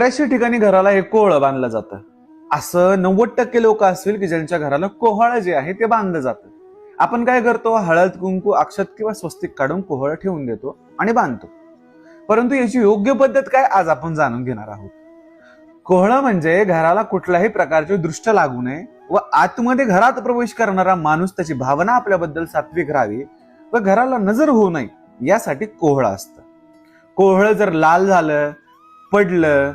बऱ्याचशा ठिकाणी घराला एक कोहळं बांधलं जातं. असं 90% लोक असतील की ज्यांच्या घराला कोहळं जे आहे ते बांधलं जातं. आपण काय करतो, हळद कुंकू अक्षत किंवा स्वस्तिक काढून कोहळं ठेवून देतो आणि बांधतो. परंतु याची योग्य पद्धत काय आज आपण जाणून घेणार आहोत. कोहळं म्हणजे घराला कुठल्याही प्रकारचे दृष्ट लागू नये व आतमध्ये घरात प्रवेश करणारा माणूस त्याची भावना आपल्याबद्दल सात्विक राहावी व घराला नजर होऊ नये यासाठी कोहळं असतं. कोहळं जर लाल झालं, पडलं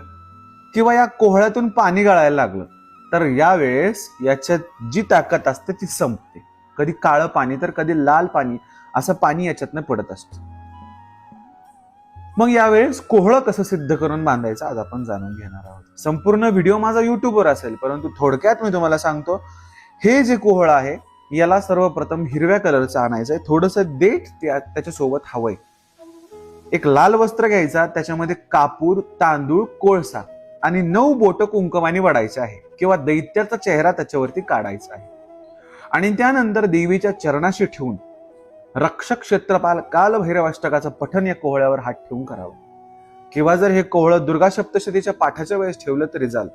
किंवा या कोहळ्यातून पाणी गळायला लागलं तर यावेळेस याच्यात जी ताकद असते ती संपते. कधी काळं पाणी तर कधी लाल पाणी असं पाणी याच्यातनं पडत असतं. मग यावेळेस कोहळं कसं सिद्ध करून बांधायचं आज आपण जाणून घेणार आहोत. संपूर्ण व्हिडिओ माझा युट्यूबवर असेल, परंतु थोडक्यात मी तुम्हाला सांगतो. हे जे कोहळं आहे याला सर्वप्रथम हिरव्या कलरचं आणायचंय, थोडंसं देठ त्याच्यासोबत हवंय. एक लाल वस्त्र घ्यायचा, त्याच्यामध्ये कापूर, तांदूळ, कोळसा आणि 9 बोटं कुंकवाने वडायचे आहे किंवा दैत्याचा चेहरा त्याच्यावरती काढायचा आहे. आणि त्यानंतर देवीच्या चरणाशी ठेवून रक्षक क्षेत्रपाल कालभैरव अष्टकाचं पठण या कोहळ्यावर हात ठेवून करावं. किंवा जर हे कोहळं दुर्गा सप्तशतीच्या पाठाच्या वेळेस ठेवलं तरी चालेल.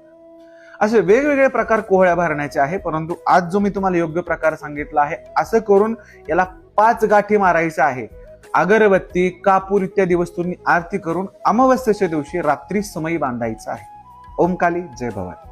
असे वेगवेगळे प्रकार कोहळ्या भरण्याचे आहे, परंतु आज जो मी तुम्हाला योग्य प्रकार सांगितला आहे असं करून याला 5 गाठी मारायचं आहे. अगरबत्ती, कापूर इत्यादी वस्तूंनी आरती करून अमावस्येच्या दिवशी रात्री समयी बांधायचं आहे. ओम काली जय भवानी.